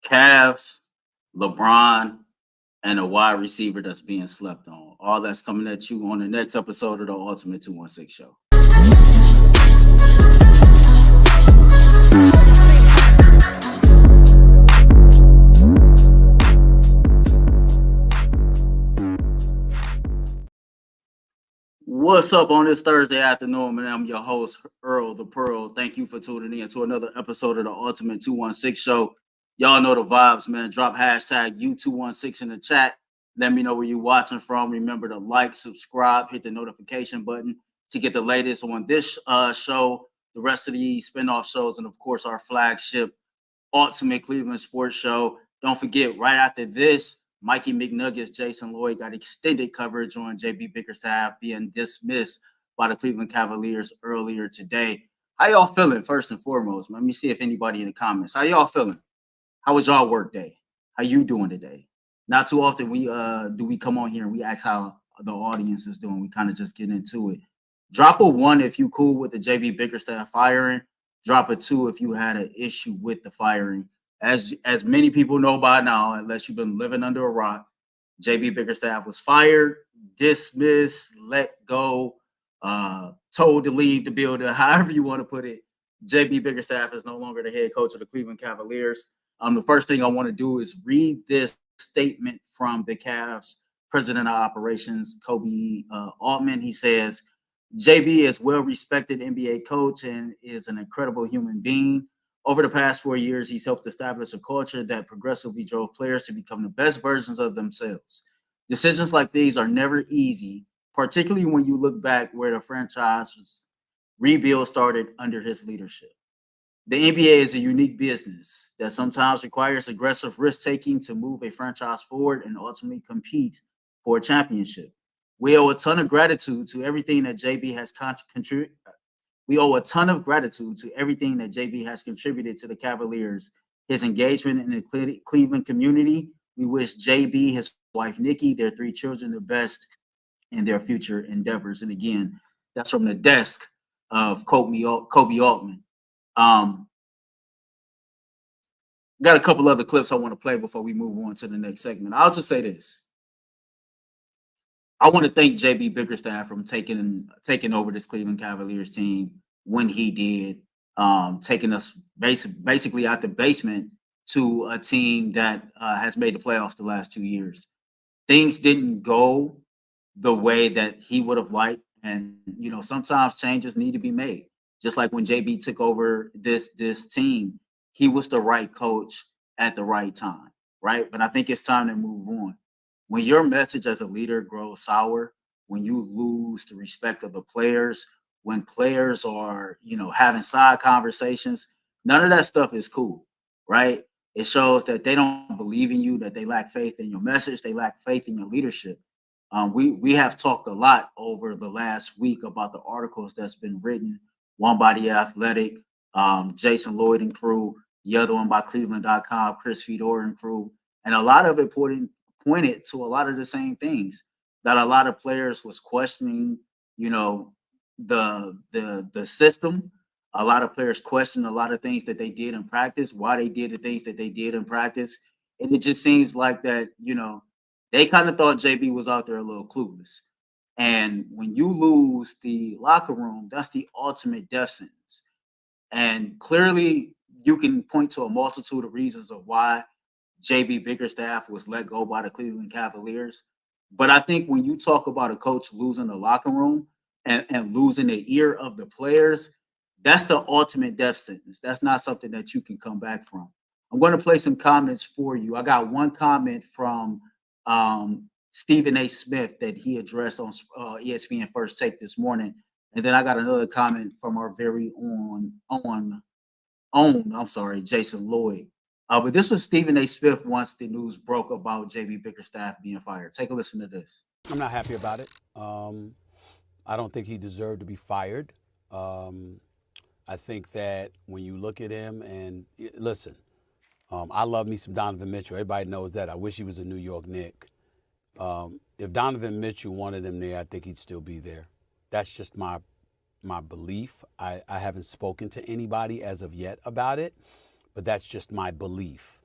Cavs, LeBron, and a wide receiver that's being slept on. All that's coming at you on the next episode of the Ultimate 216 Show. What's up on this Thursday afternoon, man? I'm your host, Earl the Pearl. Thank you for tuning in to another episode of the Ultimate 216 Show. Y'all know the vibes, man. Drop hashtag U216 in the chat. Let me know where you're watching from. Remember to like, subscribe, hit the notification button to get the latest on this show, the rest of the spinoff shows, and of course, our flagship Ultimate Cleveland Sports Show. Don't forget, right after this, Mikey McNuggets, Jason Lloyd got extended coverage on JB Bickerstaff being dismissed by the Cleveland Cavaliers earlier today. How y'all feeling, first and foremost? Let me see if anybody in the comments. How y'all feeling? How was y'all work day? How you doing today? Not too often we come on here and we ask how the audience is doing. We kind of just get into it. Drop a 1 if you cool with the JB Bickerstaff firing. Drop a 2 if you had an issue with the firing. As many people know by now, unless you've been living under a rock, JB Bickerstaff was fired, dismissed, let go, told to leave the building, however you want to put it. JB Bickerstaff is no longer the head coach of the Cleveland Cavaliers. The first thing I want to do is read this statement from the Cavs president of operations, Kobe Altman. He says, JB is well-respected NBA coach and is an incredible human being. Over the past 4 years, he's helped establish a culture that progressively drove players to become the best versions of themselves. Decisions like these are never easy, particularly when you look back where the franchise's rebuild started under his leadership. The NBA is a unique business that sometimes requires aggressive risk-taking to move a franchise forward and ultimately compete for a championship. We owe a ton of gratitude to everything that JB has contributed. We owe a ton of gratitude to everything that JB has contributed to the Cavaliers, his engagement in the Cleveland community. We wish JB, his wife Nikki, their 3 children the best in their future endeavors. And again, that's from the desk of Kobe Altman. Got a couple other clips I want to play before we move on to the next segment. I'll just say this. I want to thank JB Bickerstaff for taking over this Cleveland Cavaliers team when he did, taking us basically out the basement to a team that has made the playoffs the last 2 years. Things didn't go the way that he would have liked, and sometimes changes need to be made. Just like when JB took over this team, he was the right coach at the right time, right? But I think it's time to move on. When your message as a leader grows sour, when you lose the respect of the players, when players are, having side conversations, none of that stuff is cool, right? It shows that they don't believe in you, that they lack faith in your message, they lack faith in your leadership. We have talked a lot over the last week about the articles that's been written, one by The Athletic, Jason Lloyd and crew, the other one by Cleveland.com, Chris Fedor and crew, and a lot of it pointed to a lot of the same things that a lot of players was questioning, the system. A lot of players questioned a lot of things that they did in practice, why they did the things that they did in practice. And it just seems like that, they kind of thought JB was out there a little clueless. And when you lose the locker room, that's the ultimate death sentence. And clearly you can point to a multitude of reasons of why JB Bickerstaff was let go by the Cleveland Cavaliers. But I think when you talk about a coach losing the locker room and losing the ear of the players, that's the ultimate death sentence. That's not something that you can come back from. I'm going to play some comments for you. I got one comment from Stephen A. Smith that he addressed on ESPN First Take this morning. And then I got another comment from our very own, Jason Lloyd. But this was Stephen A. Smith once the news broke about JB Bickerstaff being fired. Take a listen to this. I'm not happy about it. I don't think he deserved to be fired. I think that when you look at him and listen, I love me some Donovan Mitchell. Everybody knows that. I wish he was a New York Knick. If Donovan Mitchell wanted him there, I think he'd still be there. That's just my belief. I haven't spoken to anybody as of yet about it, but that's just my belief.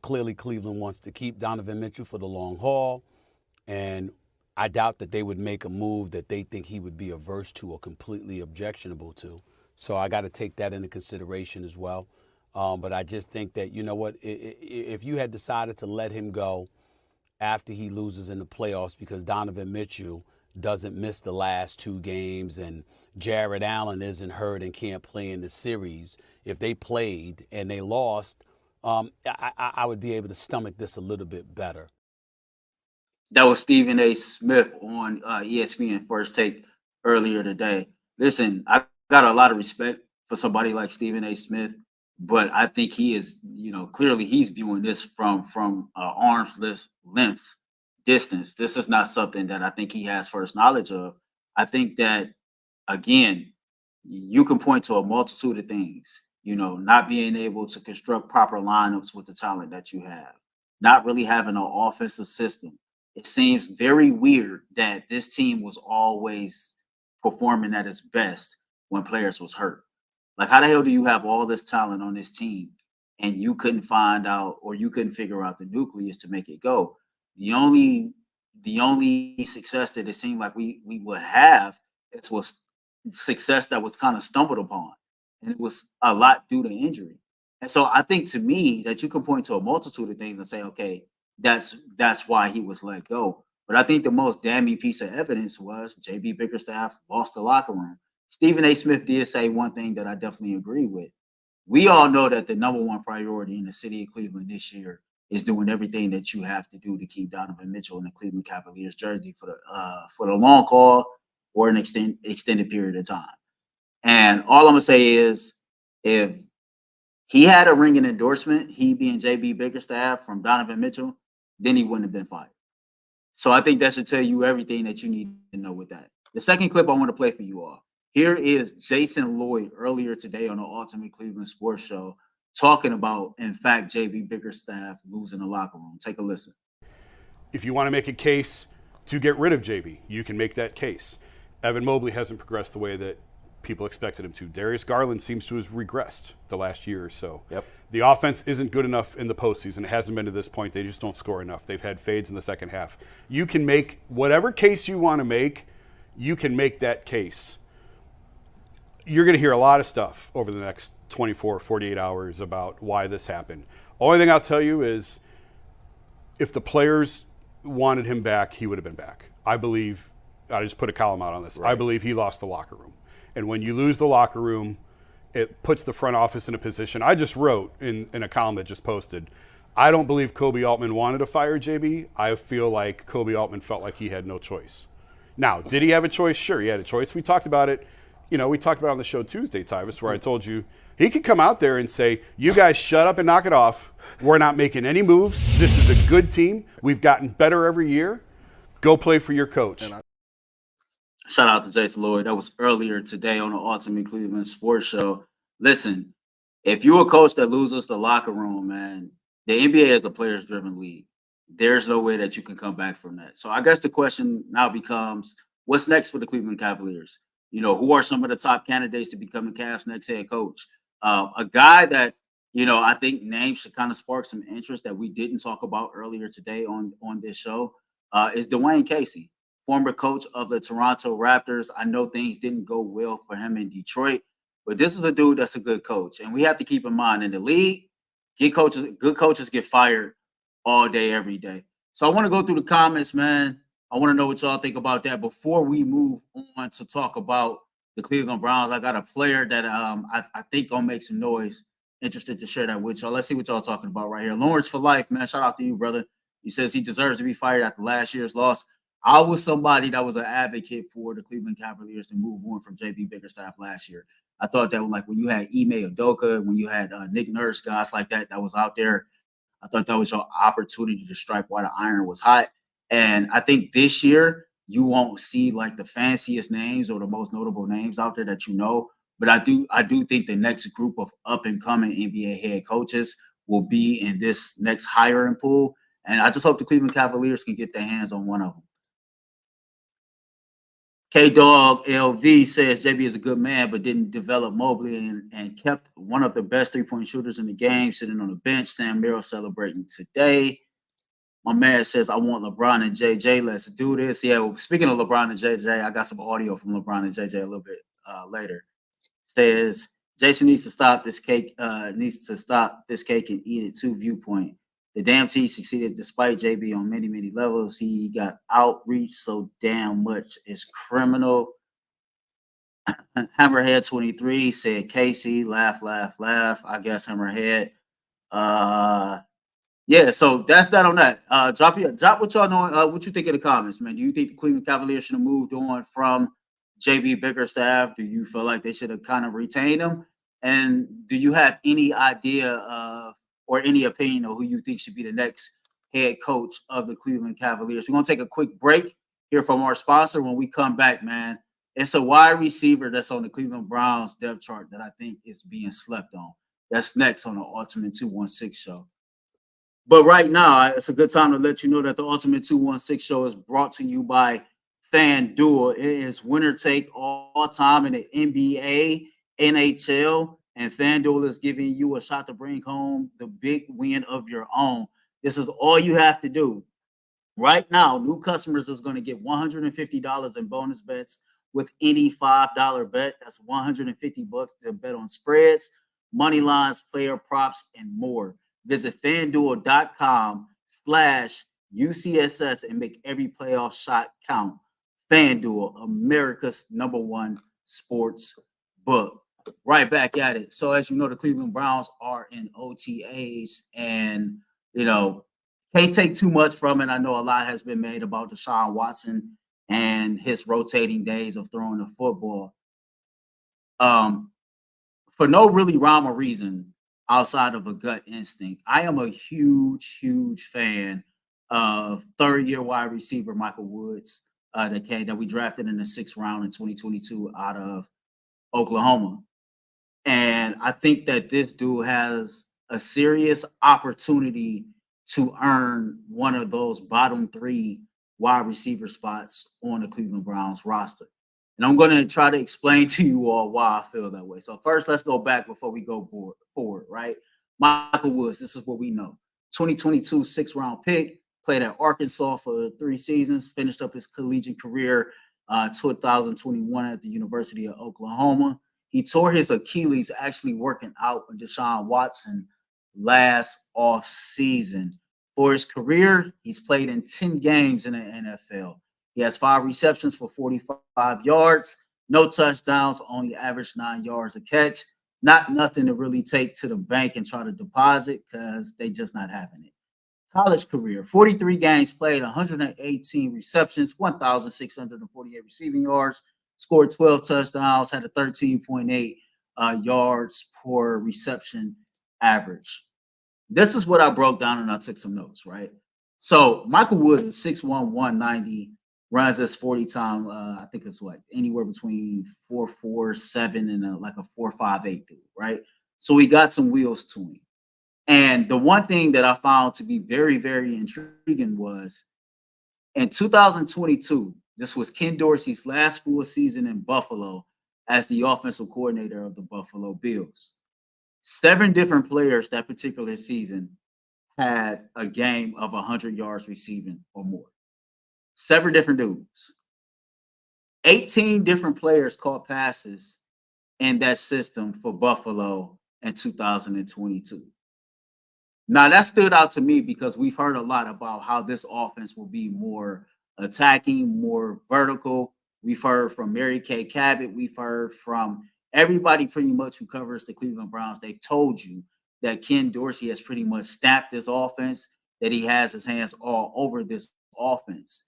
Clearly, Cleveland wants to keep Donovan Mitchell for the long haul, and I doubt that they would make a move that they think he would be averse to or completely objectionable to. So I got to take that into consideration as well. But I just think that, you know what, if you had decided to let him go after he loses in the playoffs because Donovan Mitchell doesn't miss the last 2 games and Jared Allen isn't hurt and can't play in the series, if they played and they lost, I would be able to stomach this a little bit better. That was Stephen A. Smith on ESPN First Take earlier today. Listen, I got a lot of respect for somebody like Stephen A. Smith, but I think he is, clearly he's viewing this from arm's length distance. This is not something that I think he has first knowledge of. I think that again, you can point to a multitude of things, not being able to construct proper lineups with the talent that you have, not really having an offensive system. It seems very weird that this team was always performing at its best when players was hurt. Like, how the hell do you have all this talent on this team and you couldn't find out or you couldn't figure out the nucleus to make it go? The only success that it seemed like we would have was success that was kind of stumbled upon, and it was a lot due to injury. And so I think to me that you can point to a multitude of things and say, okay, that's why he was let go. But I think the most damning piece of evidence was JB Bickerstaff lost the locker room. Stephen A. Smith did say one thing that I definitely agree with. We all know that the number one priority in the city of Cleveland this year is doing everything that you have to do to keep Donovan Mitchell in the Cleveland Cavaliers jersey for the long haul or an extended period of time. And all I'm gonna say is, if he had a ringing endorsement, he being JB Bickerstaff from Donovan Mitchell, then he wouldn't have been fired. So I think that should tell you everything that you need to know with that. The second clip I want to play for you all. Here is Jason Lloyd earlier today on the Ultimate Cleveland Sports Show talking about, in fact, JB Bickerstaff losing the locker room. Take a listen. If you want to make a case to get rid of JB, you can make that case. Evan Mobley hasn't progressed the way that people expected him to. Darius Garland seems to have regressed the last year or so. Yep. The offense isn't good enough in the postseason. It hasn't been to this point. They just don't score enough. They've had fades in the second half. You can make whatever case you want to make, you can make that case. You're going to hear a lot of stuff over the next 24, 48 hours about why this happened. Only thing I'll tell you is if the players wanted him back, he would have been back. I believe, I just put a column out on this. Right. I believe he lost the locker room. And when you lose the locker room, it puts the front office in a position. I just wrote in a column that just posted, I don't believe Kobe Altman wanted to fire JB. I feel like Kobe Altman felt like he had no choice. Now, did he have a choice? Sure, he had a choice. We talked about it. We talked about it on the show Tuesday, Tyvis, where I told you he could come out there and say, you guys shut up and knock it off. We're not making any moves. This is a good team. We've gotten better every year. Go play for your coach. Shout out to Jason Lloyd. That was earlier today on the Ultimate Cleveland Sports Show. Listen, if you're a coach that loses the locker room, man, the NBA is a players-driven league. There's no way that you can come back from that. So I guess the question now becomes, what's next for the Cleveland Cavaliers? Who are some of the top candidates to become the Cavs' next head coach? A guy that, I think names should kind of spark some interest that we didn't talk about earlier today on this show is Dwayne Casey, former coach of the Toronto Raptors. I know things didn't go well for him in Detroit, but this is a dude that's a good coach. And we have to keep in mind, in the league, good coaches get fired all day, every day. So I want to go through the comments, man. I want to know what y'all think about that before we move on to talk about the Cleveland Browns. I got a player that I think gonna make some noise. Interested to share that with y'all. Let's see what y'all talking about right here. Lawrence for life, man. Shout out to you, brother. He says he deserves to be fired after last year's loss. I was somebody that was an advocate for the Cleveland Cavaliers to move on from JB Bickerstaff last year. I thought that like when you had Ime Udoka, when you had Nick Nurse, guys like that was out there, I thought that was your opportunity to strike while the iron was hot. And I think this year you won't see like the fanciest names or the most notable names out there that but I do think the next group of up and coming NBA head coaches will be in this next hiring pool. And I just hope the Cleveland Cavaliers can get their hands on one of them. K-Dog LV says JB is a good man, but didn't develop Mobley and kept one of the best three-point shooters in the game sitting on the bench. Sam Merrill celebrating today. My man says, I want LeBron and JJ. Let's do this. Yeah, well, speaking of LeBron and JJ, I got some audio from LeBron and JJ a little bit later. Says, Jason needs to stop this cake, and eat it too viewpoint. The damn team succeeded despite JB on many, many levels. He got outreach so damn much. It's criminal. Hammerhead 23 said Casey, laugh, laugh, laugh. I guess Hammerhead. Yeah, so that's that on that. Drop what y'all know. What you think in the comments, man. Do you think the Cleveland Cavaliers should have moved on from JB Bickerstaff? Do you feel like they should have kind of retained him? And do you have any idea of or any opinion of who you think should be the next head coach of the Cleveland Cavaliers? We're gonna take a quick break here from our sponsor. When we come back, man, it's a wide receiver that's on the Cleveland Browns depth chart that I think is being slept on. That's next on the Ultimate 216 show. But right now, it's a good time to let you know that the Ultimate 216 show is brought to you by FanDuel. It is winner take all time in the NBA, NHL, and FanDuel is giving you a shot to bring home the big win of your own. This is all you have to do. Right now, new customers is going to get $150 in bonus bets with any $5 bet. That's $150 to bet on spreads, money lines, player props, and more. Visit FanDuel.com/UCSS and make every playoff shot count. FanDuel, America's #1 sports book. Right back at it. So as you know, the Cleveland Browns are in OTAs, and can't take too much from it. I know a lot has been made about Deshaun Watson and his rotating days of throwing the football. For no really rhyme or reason outside of a gut instinct, I am a huge, huge fan of third-year wide receiver Michael Woods that we drafted in the 6th round in 2022 out of Oklahoma. And I think that this dude has a serious opportunity to earn one of those bottom 3 wide receiver spots on the Cleveland Browns roster. And I'm going to try to explain to you all why I feel that way. So first, let's go back before we go forward, right? Michael Woods, this is what we know. 2022 6th round pick, played at Arkansas for 3 seasons, finished up his collegiate career 2021 at the University of Oklahoma. He tore his Achilles actually working out with Deshaun Watson last off season. For his career, he's played in 10 games in the NFL. He has 5 receptions for 45 yards, no touchdowns, only averaged 9 yards a catch. Not nothing to really take to the bank and try to deposit because they just not having it. College career, 43 games played, 118 receptions, 1,648 receiving yards, scored 12 touchdowns, had a 13.8 yards per reception average. This is what I broke down and I took some notes, right? So Michael Woods is 6'1", 190, runs this 40 time. I think it's anywhere between 4.47 and like a 4.58 dude, right? So he got some wheels to him. And the one thing that I found to be very, very intriguing was in 2022, this was Ken Dorsey's last full season in Buffalo as the offensive coordinator of the Buffalo Bills. 7 different players that particular season had a game of 100 yards receiving or more. 7 different dudes. 18 different players caught passes in that system for Buffalo in 2022. Now, that stood out to me because we've heard a lot about how this offense will be more attacking, more vertical. We've heard from Mary Kay Cabot. We've heard from everybody pretty much who covers the Cleveland Browns. They've told you that Ken Dorsey has pretty much stamped this offense, that he has his hands all over this offense.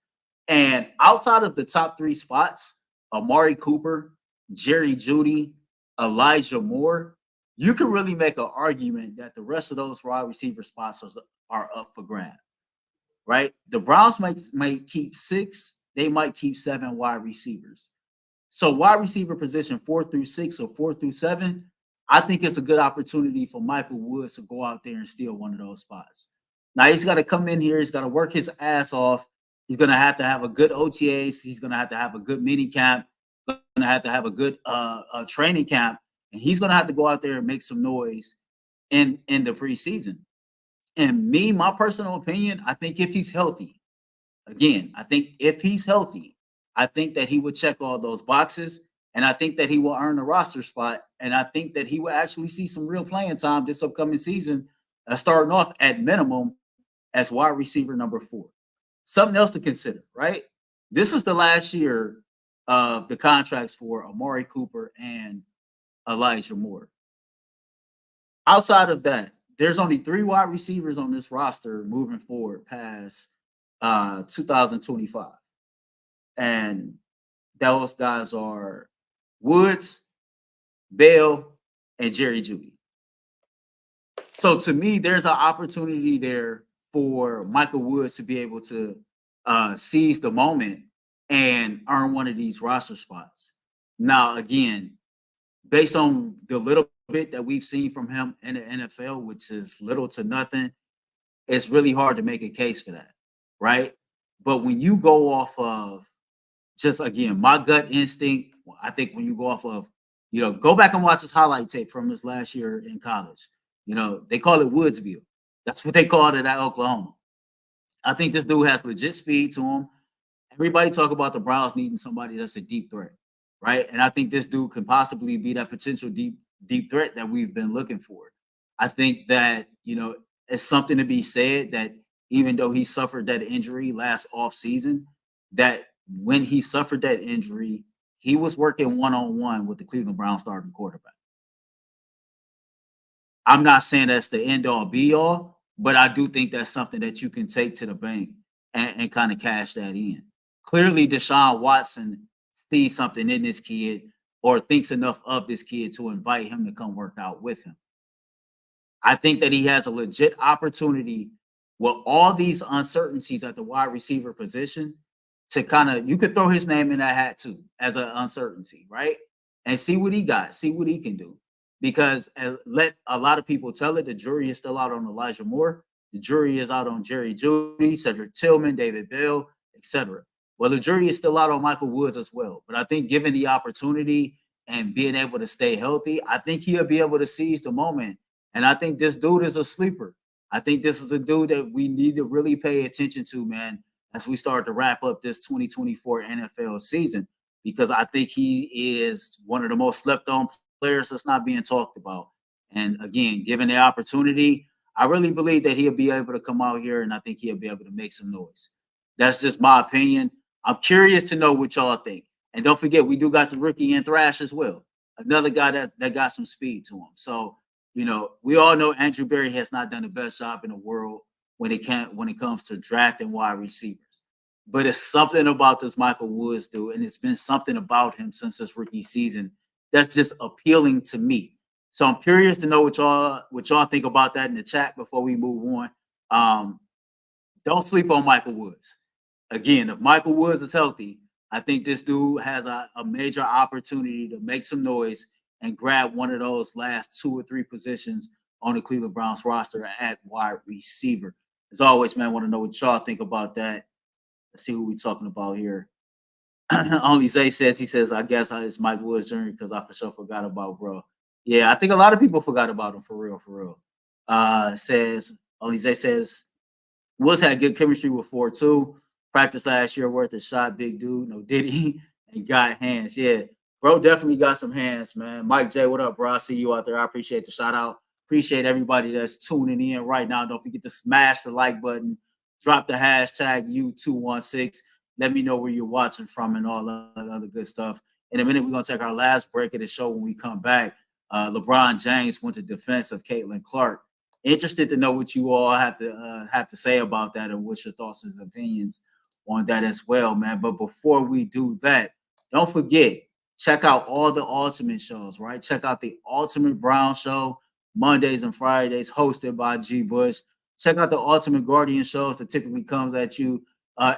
And outside of the top 3 spots, Amari Cooper, Jerry Jeudy, Elijah Moore, you can really make an argument that the rest of those wide receiver spots are up for grab, right? The Browns might keep 6. They might keep 7 wide receivers. So wide receiver position 4 through 6 or 4 through 7, I think it's a good opportunity for Michael Woods to go out there and steal one of those spots. Now, he's got to come in here. He's got to work his ass off. He's going to have a good OTAs. He's going to have a good mini camp. Going to have a good training camp, and he's going to have to go out there and make some noise in the preseason. And my personal opinion, I think if he's healthy, again, I think that he would check all those boxes, and I think that he will earn a roster spot, and I think that he will actually see some real playing time this upcoming season, starting off at minimum as wide receiver number 4. Something else to consider, right? This is the last year of the contracts for Amari Cooper and Elijah Moore. Outside of that, there's only 3 wide receivers on this roster moving forward past 2025. And those guys are Woods, Bell, and Jerry Jeudy. So to me, there's an opportunity there for Michael Woods to be able to seize the moment and earn one of these roster spots. Now, again, based on the little bit that we've seen from him in the NFL, which is little to nothing, it's really hard to make a case for that, right? But when you go off of just, again, my gut instinct, I think when you go off of, go back and watch his highlight tape from his last year in college. They call it Woodsville. That's what they called it at Oklahoma. I think this dude has legit speed to him. Everybody talk about the Browns needing somebody that's a deep threat, right? And I think this dude can possibly be that potential deep threat that we've been looking for. I think that, it's something to be said that even though he suffered that injury last offseason, that when he suffered that injury, he was working one-on-one with the Cleveland Browns starting quarterback. I'm not saying that's the end-all, be-all, but I do think that's something that you can take to the bank and kind of cash that in. Clearly, Deshaun Watson sees something in this kid or thinks enough of this kid to invite him to come work out with him. I think that he has a legit opportunity with all these uncertainties at the wide receiver position to kind of, you could throw his name in that hat too as an uncertainty, right? And see what he got, see what he can do. Because let a lot of people tell it, the jury is still out on Elijah Moore. The jury is out on Jerry Jeudy, Cedric Tillman, David Bell, etc. Well, the jury is still out on Michael Woods as well. But I think given the opportunity and being able to stay healthy, I think he'll be able to seize the moment. And I think this dude is a sleeper. I think this is a dude that we need to really pay attention to, man, as we start to wrap up this 2024 NFL season, because I think he is one of the most slept on players that's not being talked about. And again, given the opportunity, I really believe that he'll be able to come out here, and I think he'll be able to make some noise. That's just my opinion. I'm curious to know what y'all think. And don't forget, we do got the rookie in Thrash as well. Another guy that got some speed to him. So, we all know Andrew Berry has not done the best job in the world when it comes to drafting wide receivers. But it's something about this Michael Woods dude, and it's been something about him since his rookie season that's just appealing to me. So I'm curious to know what y'all think about that in the chat before we move on. Don't sleep on Michael Woods. Again, if Michael Woods is healthy, I think this dude has a major opportunity to make some noise and grab one of those last 2 or 3 positions on the Cleveland Browns roster at wide receiver. As always, man, I want to know what y'all think about that. Let's see who we're talking about here. Only Zay says, I guess it's Mike Woods Jr. because I for sure forgot about bro. Yeah, I think a lot of people forgot about him for real. Only Zay says, Woods had good chemistry with 4-2. Practice last year worth a shot, big dude. No diddy, and got hands. Yeah, bro definitely got some hands, man. Mike J, what up, bro? I see you out there. I appreciate the shout out. Appreciate everybody that's tuning in right now. Don't forget to smash the like button. Drop the hashtag U216. Let me know where you're watching from and all that other good stuff. In a minute, we're going to take our last break of the show. When we come back, LeBron James went to defense of Caitlin Clark. Interested to know what you all have to say about that and what's your thoughts and opinions on that as well, man. But before we do that, don't forget, check out all the Ultimate shows, right? Check out the Ultimate Brown Show, Mondays and Fridays, hosted by G. Bush. Check out the Ultimate Guardian shows that typically comes at you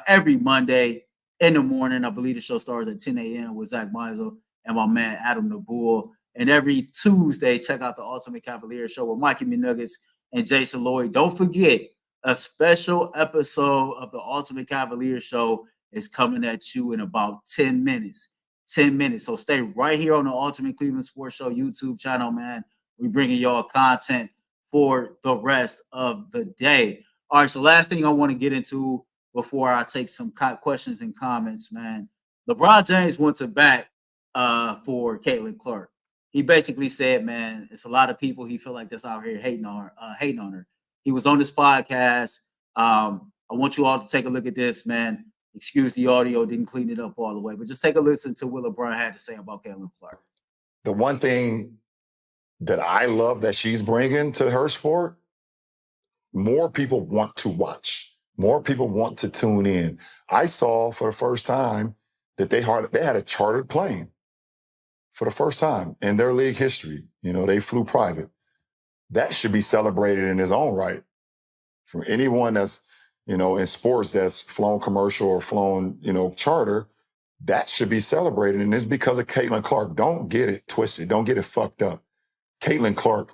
every Monday in the morning. I believe the show starts at 10 a.m. with Zach Meisel and my man Adam the Bull. And every Tuesday, check out the Ultimate Cavaliers show with Mikey McNuggets and Jason Lloyd. Don't forget, a special episode of the Ultimate Cavaliers show is coming at you in about 10 minutes. 10 minutes. So stay right here on the Ultimate Cleveland Sports Show YouTube channel, man. We're bringing y'all content for the rest of the day. All right, so last thing I want to get into before I take some questions and comments, man. LeBron James went to bat for Caitlin Clark. He basically said, man, it's a lot of people he feel like that's out here hating on her. He was on this podcast. I want you all to take a look at this, man. Excuse the audio, didn't clean it up all the way, but just take a listen to what LeBron had to say about Caitlin Clark. The one thing that I love that she's bringing to her sport, more people want to watch. More people want to tune in. I saw for the first time that they had a chartered plane for the first time in their league history. You know, they flew private. That should be celebrated in its own right. From anyone that's, you know, in sports that's flown commercial or flown, you know, charter, that should be celebrated. And it's because of Caitlin Clark. Don't get it twisted. Don't get it fucked up. Caitlin Clark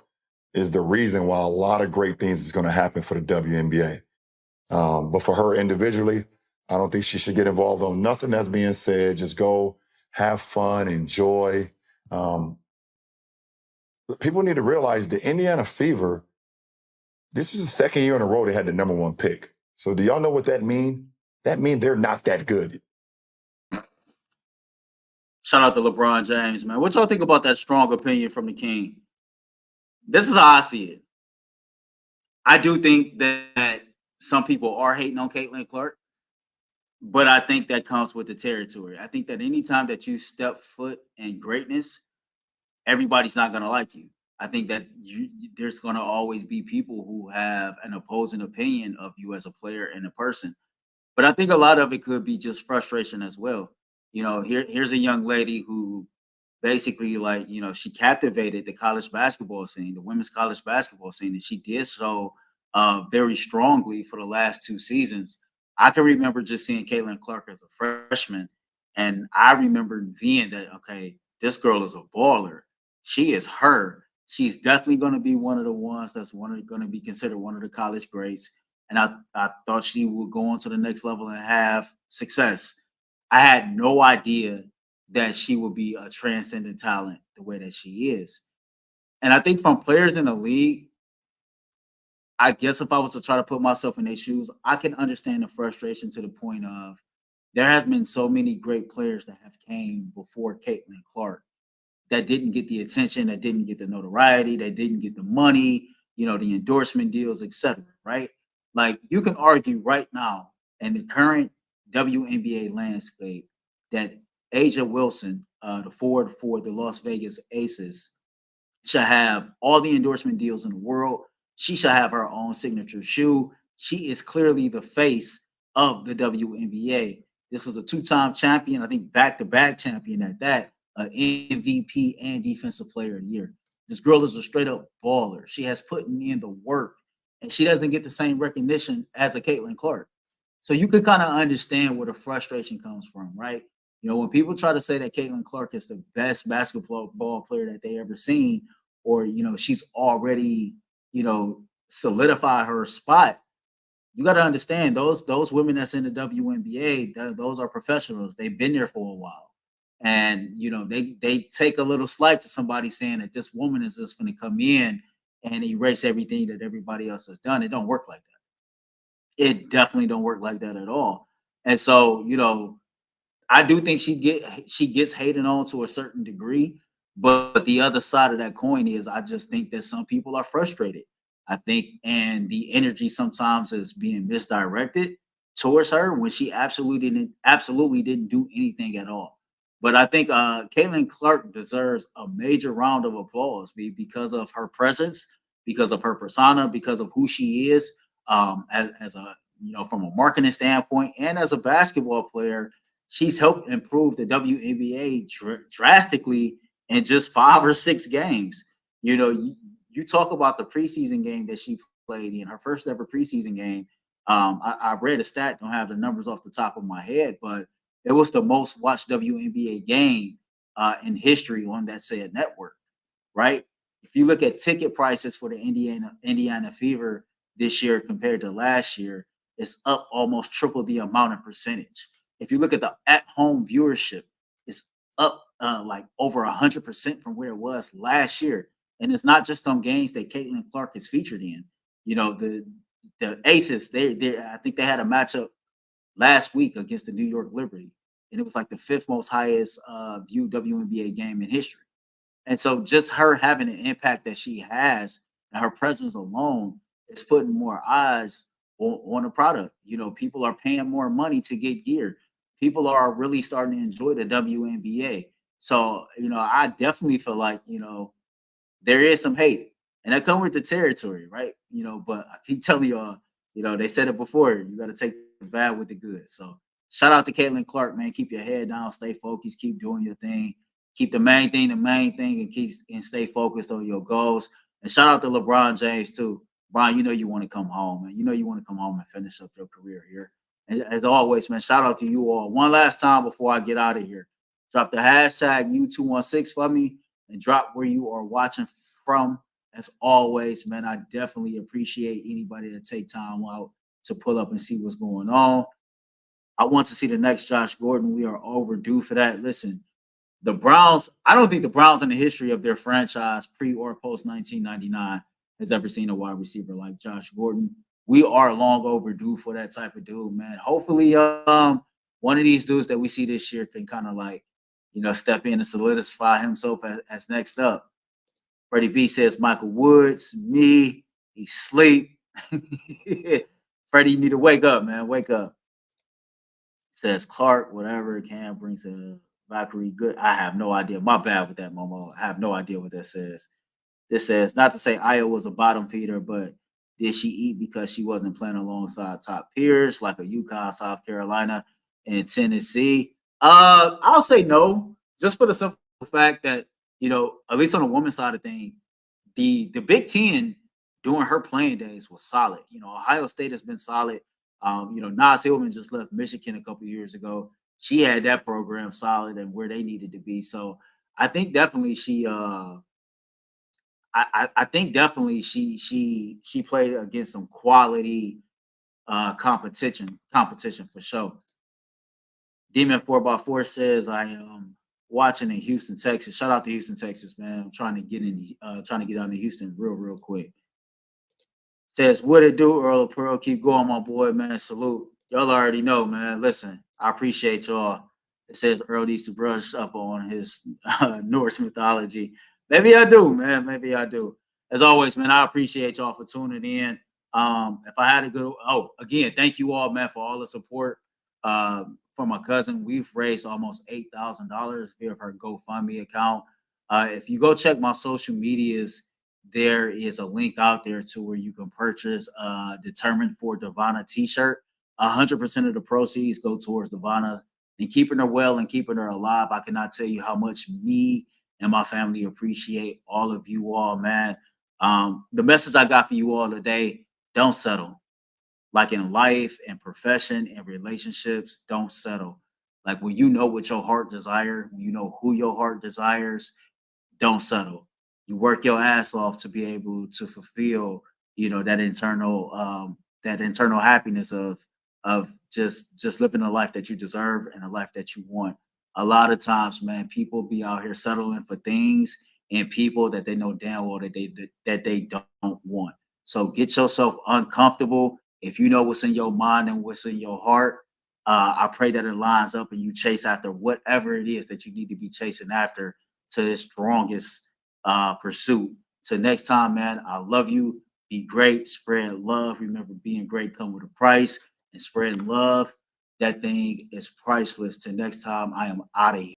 is the reason why a lot of great things is going to happen for the WNBA. But for her individually, I don't think she should get involved on nothing that's being said. Just go have fun, enjoy. People need to realize the Indiana Fever, this is the second year in a row they had the number one pick. So do y'all know what that means? That means they're not that good. Shout out to LeBron James, man. What y'all think about that strong opinion from the King? This is how I see it. I do think that some people are hating on Caitlin Clark, but I think that comes with the territory. I think that anytime that you step foot in greatness, everybody's not going to like you. I think that there's going to always be people who have an opposing opinion of you as a player and a person. But I think a lot of it could be just frustration as well. You know, here's a young lady who basically, like, you know, she captivated the college basketball scene, the women's college basketball scene, and she did so very strongly for the last 2 seasons. I can remember just seeing Caitlin Clark as a freshman, and I remember being that, okay, this girl is a baller. She is her. She's definitely going to be one of the ones that's going to be considered one of the college greats. And I thought she would go on to the next level and have success. I had no idea that she would be a transcendent talent the way that she is. And I think from players in the league, I guess if I was to try to put myself in their shoes, I can understand the frustration to the point of there has been so many great players that have came before Caitlin Clark that didn't get the attention, that didn't get the notoriety, that didn't get the money, you know, the endorsement deals, etc. Right? Like, you can argue right now in the current WNBA landscape that Asia Wilson, the forward for the Las Vegas Aces, should have all the endorsement deals in the world. She should have her own signature shoe. She is clearly the face of the WNBA. This is a 2-time champion, I think back-to-back champion at that, an MVP and Defensive Player of the Year. This girl is a straight-up baller. She has put in the work, and she doesn't get the same recognition as a Caitlin Clark. So you can kind of understand where the frustration comes from, right? You know, when people try to say that Caitlin Clark is the best basketball player that they ever seen, or, you know, she's already, you know, solidified her spot, you got to understand those women that's in the WNBA, those are professionals. They've been there for a while. And, you know, they take a little slight to somebody saying that this woman is just going to come in and erase everything that everybody else has done. It don't work like that. It definitely don't work like that at all. And so, you know, I do think she gets hated on to a certain degree, but the other side of that coin is I just think that some people are frustrated. I think, and the energy sometimes is being misdirected towards her when she absolutely didn't do anything at all. But I think Caitlin Clark deserves a major round of applause because of her presence, because of her persona, because of who she is as a, you know, from a marketing standpoint and as a basketball player. She's helped improve the WNBA drastically in just 5 or 6 games. You know, you talk about the preseason game that she played in, her first ever preseason game. I read a stat, don't have the numbers off the top of my head, but it was the most watched WNBA game in history on that said network, right? If you look at ticket prices for the Indiana Fever, this year compared to last year, it's up almost triple the amount in percentage. If you look at the at-home viewership, it's up like over 100% from where it was last year. And it's not just on games that Caitlin Clark is featured in. You know, the Aces, they I think they had a matchup last week against the New York Liberty, and it was like the fifth most highest viewed WNBA game in history. And so just her having an impact that she has and her presence alone is putting more eyes on the product. You know, people are paying more money to get gear. People are really starting to enjoy the WNBA. So, you know, I definitely feel like, you know, there is some hate, and that comes with the territory, right? You know, but I keep telling y'all, you know, they said it before, you got to take the bad with the good. So shout out to Caitlin Clark, man. Keep your head down, stay focused, keep doing your thing, keep the main thing, and stay focused on your goals. And shout out to LeBron James too. Brian, you know you want to come home, man. You know you want to come home and finish up your career here. And as always, man, shout out to you all. One last time before I get out of here, drop the hashtag U216 for me and drop where you are watching from. As always, man, I definitely appreciate anybody that take time out to pull up and see what's going on. I want to see the next Josh Gordon. We are overdue for that. Listen, the Browns, I don't think the Browns in the history of their franchise, pre or post 1999, has ever seen a wide receiver like Josh Gordon. We are long overdue for that type of dude, man. Hopefully, one of these dudes that we see this year can kind of like, you know, step in and solidify himself as next up. Freddie B says Michael Woods, me, he sleep. Freddie, you need to wake up, man. Wake up. Says Clark, whatever Cam brings a Valkyrie good. I have no idea. My bad with that, Momo. I have no idea what that says. This says not to say Iowa was a bottom feeder, but did she eat because she wasn't playing alongside top peers like a UConn, South Carolina, and Tennessee? I'll say no, just for the simple fact that, you know, at least on the women's side of things, the Big Ten during her playing days was solid. You know, Ohio State has been solid. You know, Nas Hillman just left Michigan a couple years ago. She had that program solid and where they needed to be. So I think definitely I think definitely she played against some quality competition for sure. Demon 4x4 says I am watching in Houston, Texas. Shout out to Houston, Texas, man. I'm trying to get down to Houston real quick. Says, what it do, Earl Pearl? Keep going, my boy, man. Salute. Y'all already know, man. Listen, I appreciate y'all. It says Earl needs to brush up on his Norse mythology. Maybe I do, man. Maybe I do. As always, man, I appreciate y'all for tuning in. If I had a good, again, thank you all, man, for all the support. For my cousin, we've raised almost $8,000 via her GoFundMe account. If you go check my social medias, there is a link out there to where you can purchase Determined for Divana t-shirt. 100% of the proceeds go towards Divana and keeping her well and keeping her alive. I cannot tell you how much me and my family appreciate all of you all, man. The message I got for you all today, don't settle. Like in life and profession and relationships, don't settle. Like when you know what your heart desires, when you know who your heart desires, don't settle. You work your ass off to be able to fulfill, you know, that internal happiness of just living a life that you deserve and a life that you want. A lot of times, man, people be out here settling for things and people that they know damn well that they don't want. So get yourself uncomfortable. If you know what's in your mind and what's in your heart, I pray that it lines up and you chase after whatever it is that you need to be chasing after to the strongest pursuit. Till next time, man, I love you. Be great, spread love. Remember, being great come with a price, and spreading love, that thing is priceless. Till next time, I am out of here.